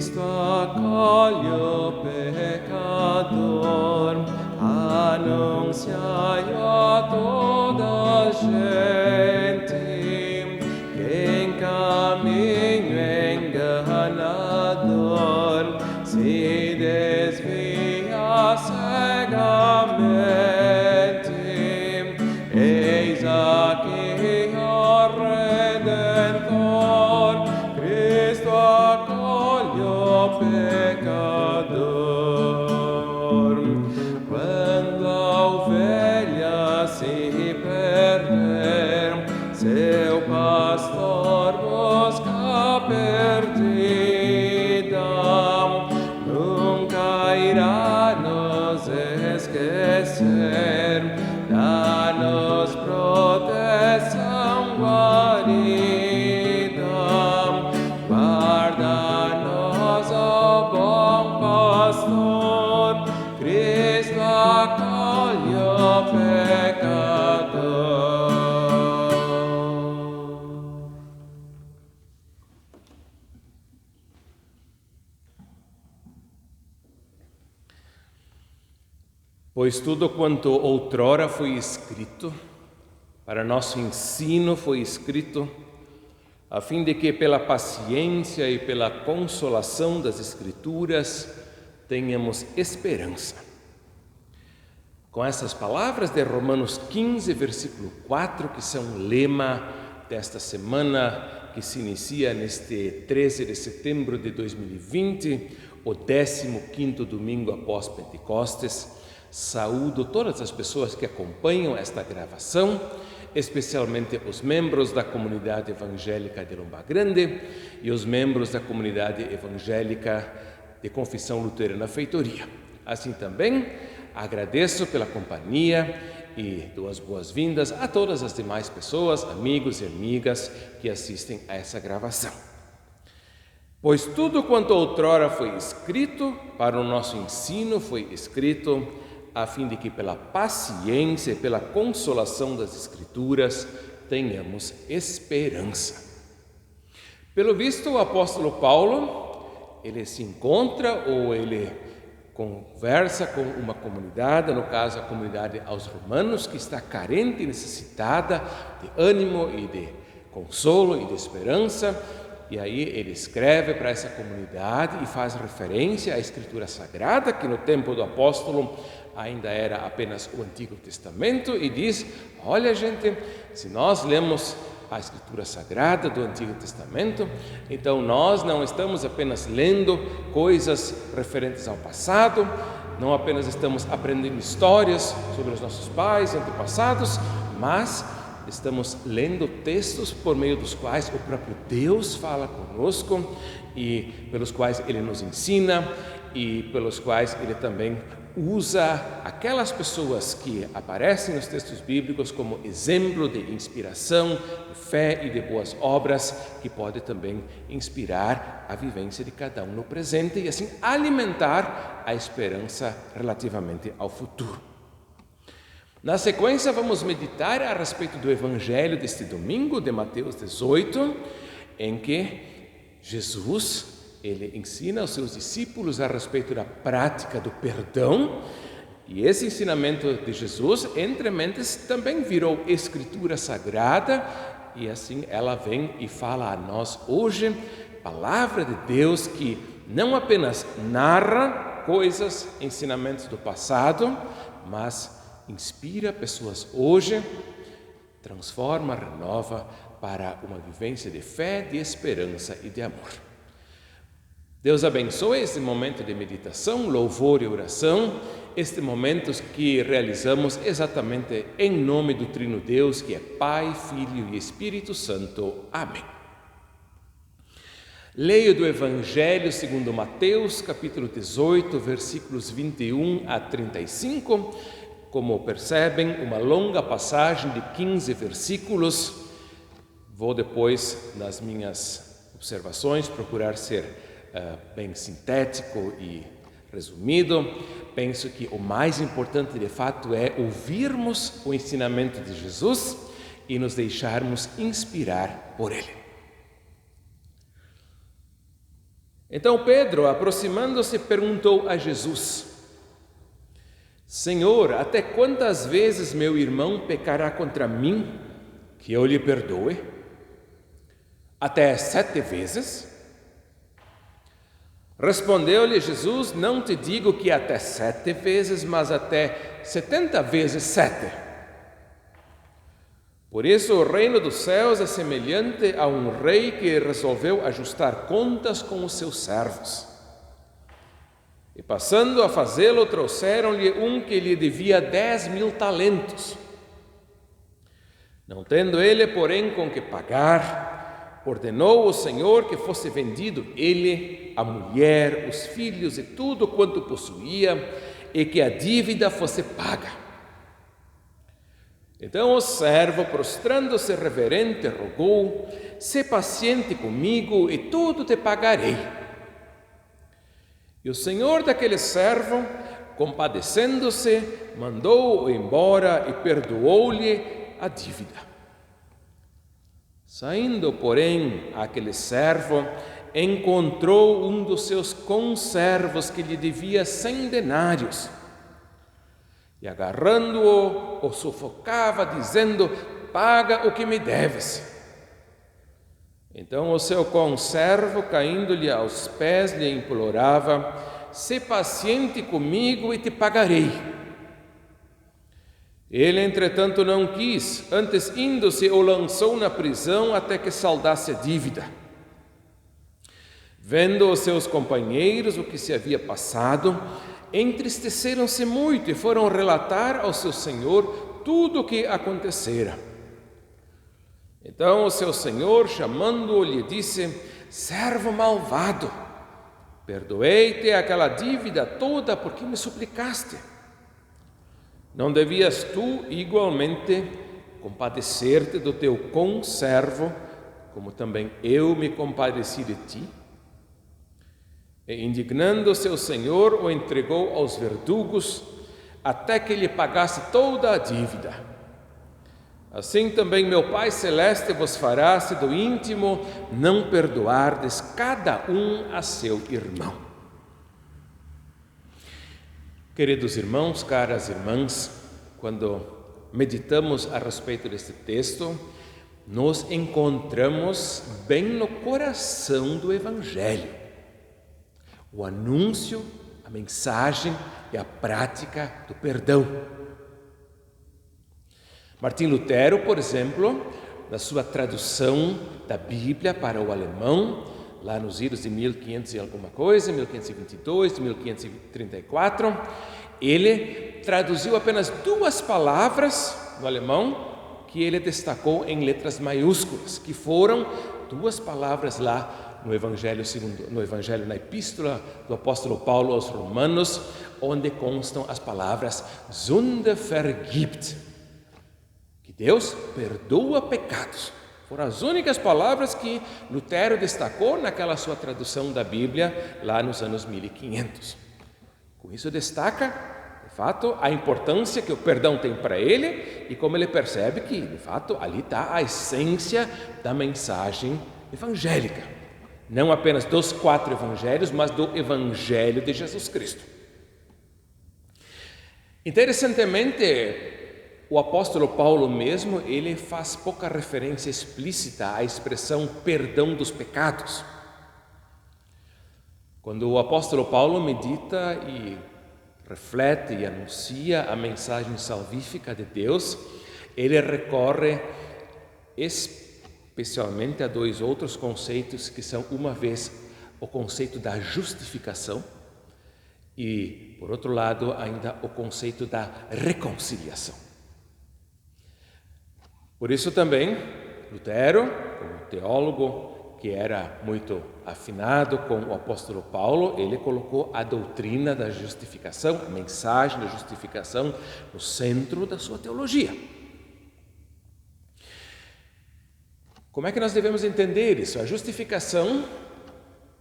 Cristo accoglie o pecador, annunciai a toda a gente que em caminho enganador se desvia cegamente. Eis aqui o Redentor, Cristo accoglie o pecador. Quando a ovelha se perder, seu pastor busca perdida, nunca irá nos esquecer, dá-nos proteção guarida, guarda-nos, ó bom pastor, Cristo accoglie o pecador. Pois tudo quanto outrora foi escrito, para nosso ensino foi escrito, a fim de que pela paciência e pela consolação das Escrituras tenhamos esperança. Com essas palavras de Romanos 15, versículo 4, que são lema desta semana que se inicia neste 13 de setembro de 2020, o 15º domingo após Pentecostes, saúdo todas as pessoas que acompanham esta gravação, especialmente os membros da comunidade evangélica de Lomba Grande e os membros da comunidade evangélica de Confissão Luterana Feitoria. Assim também agradeço pela companhia e dou as boas-vindas a todas as demais pessoas, amigos e amigas que assistem a essa gravação. Pois tudo quanto outrora foi escrito para o nosso ensino foi escrito a fim de que pela paciência e pela consolação das Escrituras tenhamos esperança. Pelo visto, o apóstolo Paulo, ele se encontra ou ele conversa com uma comunidade, no caso a comunidade aos romanos, que está carente e necessitada de ânimo e de consolo e de esperança. E aí ele escreve para essa comunidade e faz referência à Escritura Sagrada, que no tempo do apóstolo ainda era apenas o Antigo Testamento, e diz: olha gente, se nós lemos a Escritura Sagrada do Antigo Testamento, então nós não estamos apenas lendo coisas referentes ao passado, não apenas estamos aprendendo histórias sobre os nossos pais e antepassados, mas estamos lendo textos por meio dos quais o próprio Deus fala conosco e pelos quais Ele nos ensina e pelos quais Ele também usa aquelas pessoas que aparecem nos textos bíblicos como exemplo de inspiração, de fé e de boas obras, que pode também inspirar a vivência de cada um no presente e assim alimentar a esperança relativamente ao futuro. Na sequência, vamos meditar a respeito do Evangelho deste domingo, de Mateus 18, em que Jesus, ele ensina aos seus discípulos a respeito da prática do perdão, e esse ensinamento de Jesus, entre mentes, também virou Escritura Sagrada, e assim ela vem e fala a nós hoje, palavra de Deus que não apenas narra coisas, ensinamentos do passado, mas inspira pessoas hoje, transforma, renova para uma vivência de fé, de esperança e de amor. Deus abençoe este momento de meditação, louvor e oração, este momento que realizamos exatamente em nome do Trino Deus, que é Pai, Filho e Espírito Santo. Amém. Leio do Evangelho segundo Mateus, capítulo 18, versículos 21 a 35, como percebem, uma longa passagem de 15 versículos. Vou depois, nas minhas observações, procurar ser bem sintético e resumido. Penso que o mais importante, de fato, é ouvirmos o ensinamento de Jesus e nos deixarmos inspirar por ele. Então Pedro, aproximando-se, perguntou a Jesus: Senhor, até quantas vezes meu irmão pecará contra mim, que eu lhe perdoe? Até 7 vezes? Respondeu-lhe Jesus: Não te digo que até 7 vezes, mas até 70 vezes 7. Por isso o reino dos céus é semelhante a um rei que resolveu ajustar contas com os seus servos. E passando a fazê-lo, trouxeram-lhe um que lhe devia 10.000 talentos. Não tendo ele, porém, com que pagar, ordenou o Senhor que fosse vendido ele, a mulher, os filhos e tudo quanto possuía, e que a dívida fosse paga. Então o servo, prostrando-se reverente, rogou: Sê paciente comigo e tudo te pagarei. E o senhor daquele servo, compadecendo-se, mandou-o embora e perdoou-lhe a dívida. Saindo, porém, aquele servo encontrou um dos seus conservos que lhe devia 100 denários. E agarrando-o, o sufocava, dizendo: Paga o que me deves. Então o seu conservo, caindo-lhe aos pés, lhe implorava: Sê paciente comigo e te pagarei. Ele, entretanto, não quis, antes indo-se, o lançou na prisão até que saldasse a dívida. Vendo os seus companheiros o que se havia passado, entristeceram-se muito e foram relatar ao seu senhor tudo o que acontecera. Então o seu senhor, chamando-o, lhe disse: Servo malvado, perdoei-te aquela dívida toda porque me suplicaste. Não devias tu igualmente compadecer-te do teu conservo, como também eu me compadeci de ti? E indignando-se o Senhor, o entregou aos verdugos, até que lhe pagasse toda a dívida. Assim também meu Pai Celeste vos fará, se do íntimo não perdoardes cada um a seu irmão. Queridos irmãos, caras irmãs, quando meditamos a respeito deste texto, nos encontramos bem no coração do Evangelho. O anúncio, a mensagem e a prática do perdão. Martim Lutero, por exemplo, na sua tradução da Bíblia para o alemão, lá nos idos de 1500 e alguma coisa, 1522, 1534, ele traduziu apenas 2 palavras no alemão que ele destacou em letras maiúsculas, que foram 2 palavras lá no Evangelho, na Epístola do apóstolo Paulo aos Romanos, onde constam as palavras Sünde vergibt, que Deus perdoa pecados. Foram as únicas palavras que Lutero destacou naquela sua tradução da Bíblia lá nos anos 1500. Com isso destaca, de fato, a importância que o perdão tem para ele e como ele percebe que, de fato, ali está a essência da mensagem evangélica. Não apenas dos 4 evangelhos, mas do Evangelho de Jesus Cristo. Interessantemente, o apóstolo Paulo mesmo, ele faz pouca referência explícita à expressão perdão dos pecados. Quando o apóstolo Paulo medita e reflete e anuncia a mensagem salvífica de Deus, ele recorre especialmente a 2 outros conceitos que são, uma vez, o conceito da justificação e, por outro lado, ainda o conceito da reconciliação. Por isso também, Lutero, como teólogo que era muito afinado com o apóstolo Paulo, ele colocou a doutrina da justificação, a mensagem da justificação, no centro da sua teologia. Como é que nós devemos entender isso? A justificação,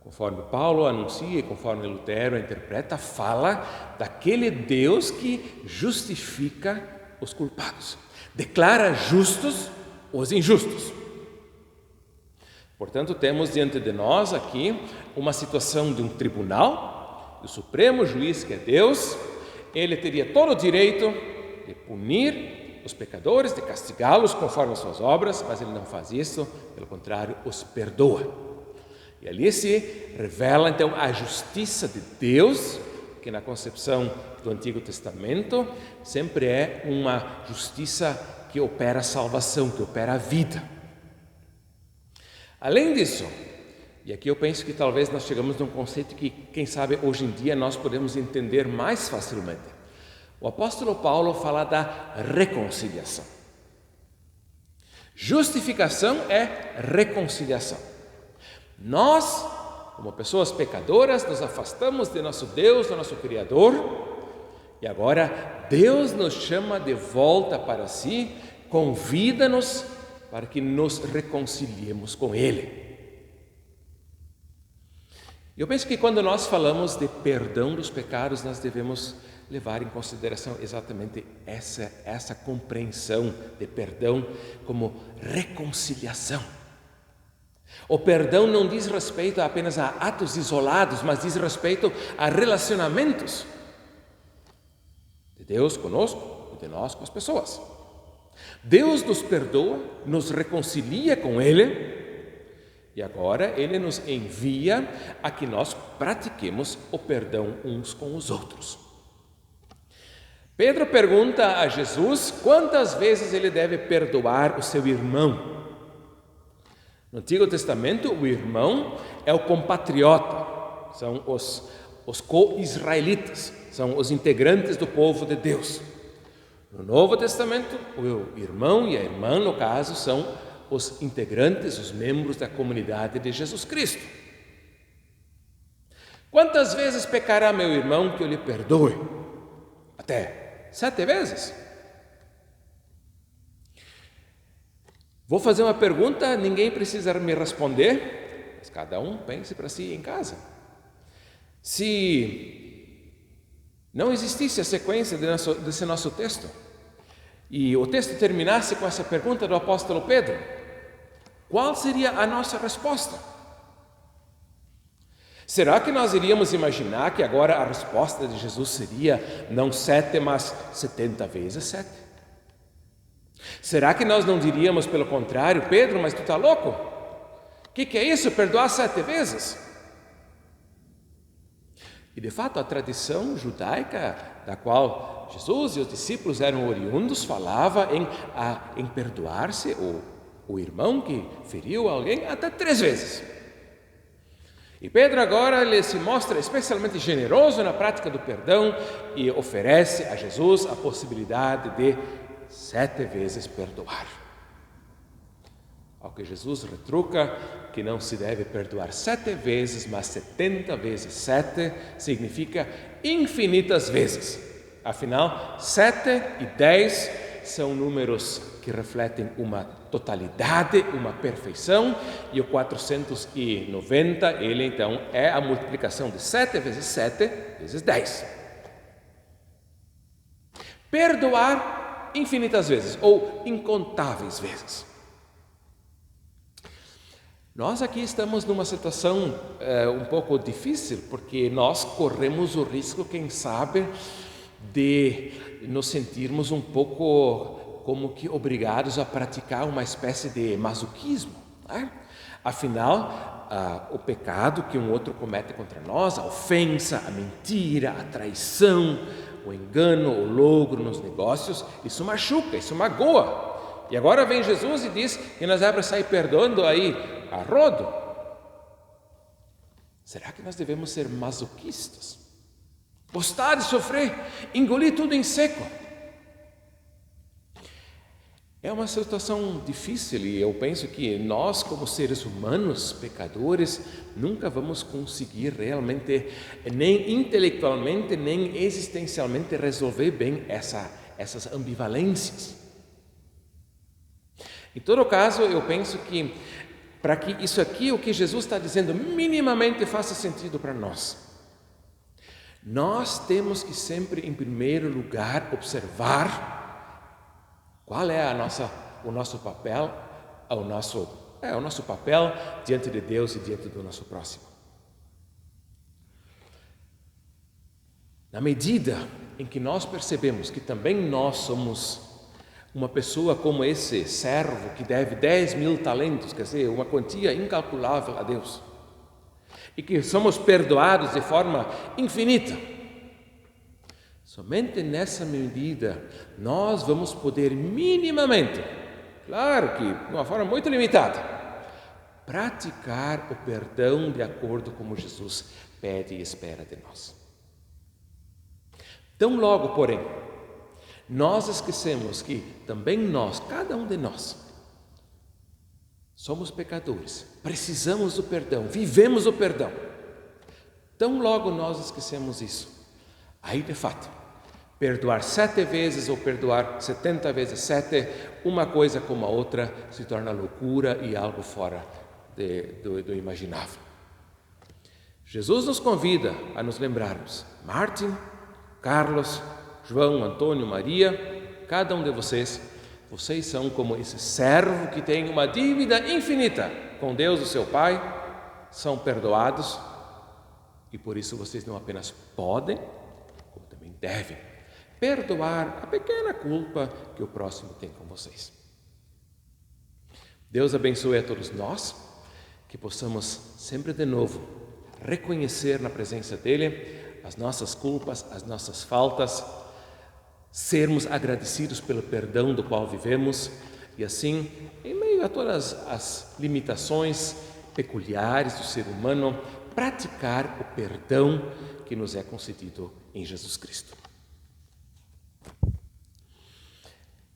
conforme Paulo anuncia e conforme Lutero interpreta, fala daquele Deus que justifica os culpados, declara justos os injustos. Portanto, temos diante de nós aqui uma situação de um tribunal, o Supremo Juiz, que é Deus. Ele teria todo o direito de punir os pecadores, de castigá-los conforme as suas obras, mas ele não faz isso, pelo contrário, os perdoa. E ali se revela então a justiça de Deus, que na concepção do Antigo Testamento sempre é uma justiça que opera a salvação, que opera a vida. Além disso, e aqui eu penso que talvez nós chegamos num conceito que, quem sabe, hoje em dia nós podemos entender mais facilmente. O apóstolo Paulo fala da reconciliação. Justificação é reconciliação. Nós, como pessoas pecadoras, nos afastamos de nosso Deus, do nosso Criador, e agora Deus nos chama de volta para si, convida-nos para que nos reconciliemos com Ele. Eu penso que quando nós falamos de perdão dos pecados, nós devemos levar em consideração exatamente essa compreensão de perdão como reconciliação. O perdão não diz respeito apenas a atos isolados, mas diz respeito a relacionamentos de Deus conosco e de nós com as pessoas. Deus nos perdoa, nos reconcilia com Ele, e agora Ele nos envia a que nós pratiquemos o perdão uns com os outros. Pedro pergunta a Jesus quantas vezes ele deve perdoar o seu irmão. No Antigo Testamento, o irmão é o compatriota, são os co-israelitas, são os integrantes do povo de Deus. No Novo Testamento, o irmão e a irmã, no caso, são os integrantes, os membros da comunidade de Jesus Cristo. Quantas vezes pecará meu irmão que eu lhe perdoe? Até 7 vezes? Vou fazer uma pergunta, ninguém precisa me responder, mas cada um pense para si em casa. Se não existisse a sequência desse nosso texto, e o texto terminasse com essa pergunta do apóstolo Pedro, qual seria a nossa resposta? Será que nós iríamos imaginar que agora a resposta de Jesus seria não 7, mas 70 vezes 7? Será que nós não diríamos pelo contrário, Pedro, mas tu está louco? O que é isso, perdoar 7 vezes? E de fato a tradição judaica, da qual Jesus e os discípulos eram oriundos, falava em perdoar-se o irmão que feriu alguém até 3 vezes. E Pedro agora ele se mostra especialmente generoso na prática do perdão e oferece a Jesus a possibilidade de 7 vezes perdoar. Ao que Jesus retruca que não se deve perdoar 7 vezes, mas 70 vezes 7 significa infinitas vezes. Afinal, 7 e 10 são números que refletem uma totalidade, uma perfeição, e o 490, ele então é a multiplicação de 7 vezes 7 vezes 10. Perdoar infinitas vezes, ou incontáveis vezes. Nós aqui estamos numa situação um pouco difícil, porque nós corremos o risco, quem sabe, de nos sentirmos um pouco como que obrigados a praticar uma espécie de masoquismo, né? Afinal, o pecado que um outro comete contra nós, a ofensa, a mentira, a traição, o engano, o logro nos negócios, isso machuca, isso magoa. E agora vem Jesus e diz que nós é para sair perdoando aí a rodo. Será que nós devemos ser masoquistas? Gostar de sofrer, engolir tudo em seco? É uma situação difícil e eu penso que nós, como seres humanos, pecadores, nunca vamos conseguir realmente, nem intelectualmente, nem existencialmente, resolver bem essas ambivalências. Em todo caso, eu penso que para que isso aqui, o que Jesus está dizendo, minimamente faça sentido para nós, nós temos que sempre, em primeiro lugar, observar qual é o nosso papel, o nosso o nosso papel diante de Deus e diante do nosso próximo. Na medida em que nós percebemos que também nós somos uma pessoa como esse servo que deve 10.000 talentos, quer dizer, uma quantia incalculável a Deus, e que somos perdoados de forma infinita, somente nessa medida nós vamos poder minimamente, claro que de uma forma muito limitada, praticar o perdão de acordo como Jesus pede e espera de nós. Tão logo, porém, nós esquecemos que também nós, cada um de nós, somos pecadores, precisamos do perdão, vivemos o perdão. Tão logo nós esquecemos isso, aí de fato, perdoar 7 vezes ou perdoar 70 vezes 7, uma coisa como a outra se torna loucura e algo fora do imaginável. Jesus nos convida a nos lembrarmos, Martin, Carlos, João, Antônio, Maria, cada um de vocês são como esse servo que tem uma dívida infinita com Deus, o seu Pai, são perdoados e por isso vocês não apenas podem, como também devem, perdoar a pequena culpa que o próximo tem com vocês. Deus abençoe a todos nós, que possamos sempre de novo reconhecer na presença dEle as nossas culpas, as nossas faltas, sermos agradecidos pelo perdão do qual vivemos e assim, em meio a todas as limitações peculiares do ser humano, praticar o perdão que nos é concedido em Jesus Cristo.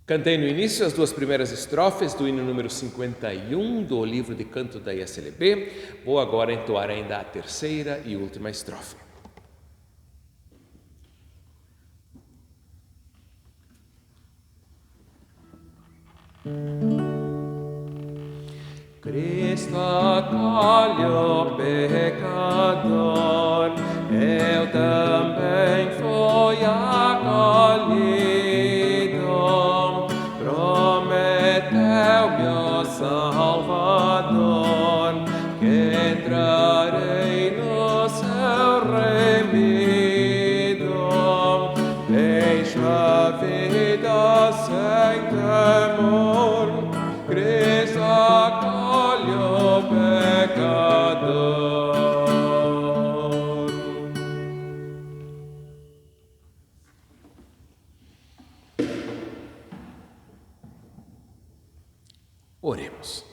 Cantei no início as 2 primeiras estrofes do hino número 51 do livro de canto da ISLB. Vou agora entoar ainda a 3ª e última estrofe. Cristo acolhe o pecador, eu também fui acolhido, prometeu-me o Salvador, que entrarei no seu remido, deixo a vida sem temor, Cristo acolhe o pecador. Oremos.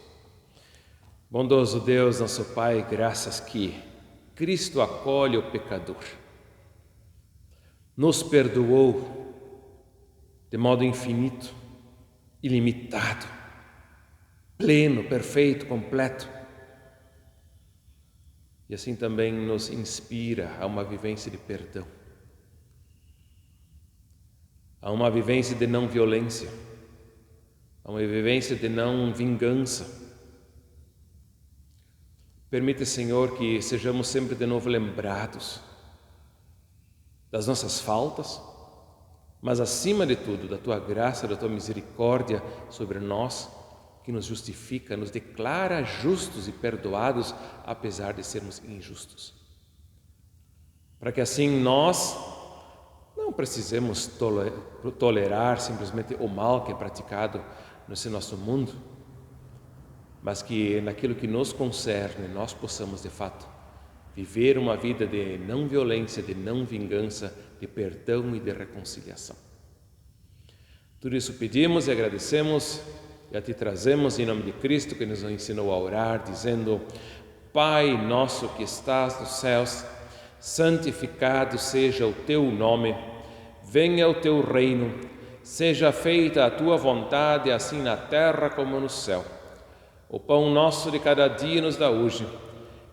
Bondoso Deus, nosso Pai, graças que Cristo acolhe o pecador, nos perdoou de modo infinito, ilimitado, pleno, perfeito, completo. E assim também nos inspira a uma vivência de perdão, a uma vivência de não violência, a uma vivência de não vingança. Permite, Senhor, que sejamos sempre de novo lembrados das nossas faltas, mas acima de tudo, da Tua graça, da Tua misericórdia sobre nós, que nos justifica, nos declara justos e perdoados, apesar de sermos injustos. Para que assim nós não precisemos tolerar simplesmente o mal que é praticado nesse nosso mundo, mas que naquilo que nos concerne, nós possamos de fato viver uma vida de não violência, de não vingança, de perdão e de reconciliação. Tudo isso pedimos e agradecemos e a Ti trazemos em nome de Cristo, que nos ensinou a orar, dizendo: Pai nosso que estás nos céus, santificado seja o Teu nome, venha o Teu reino, seja feita a Tua vontade, assim na terra como no céu. O pão nosso de cada dia nos dá hoje,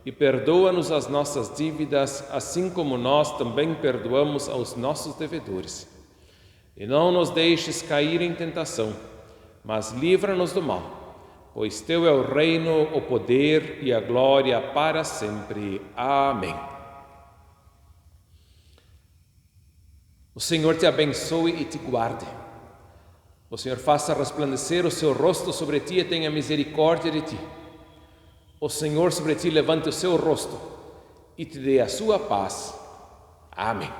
e perdoa-nos as nossas dívidas, assim como nós também perdoamos aos nossos devedores. E não nos deixes cair em tentação, mas livra-nos do mal, pois Teu é o reino, o poder e a glória para sempre. Amém. O Senhor te abençoe e te guarde. O Senhor faça resplandecer o seu rosto sobre ti e tenha misericórdia de ti. O Senhor sobre ti levante o seu rosto e te dê a sua paz. Amém.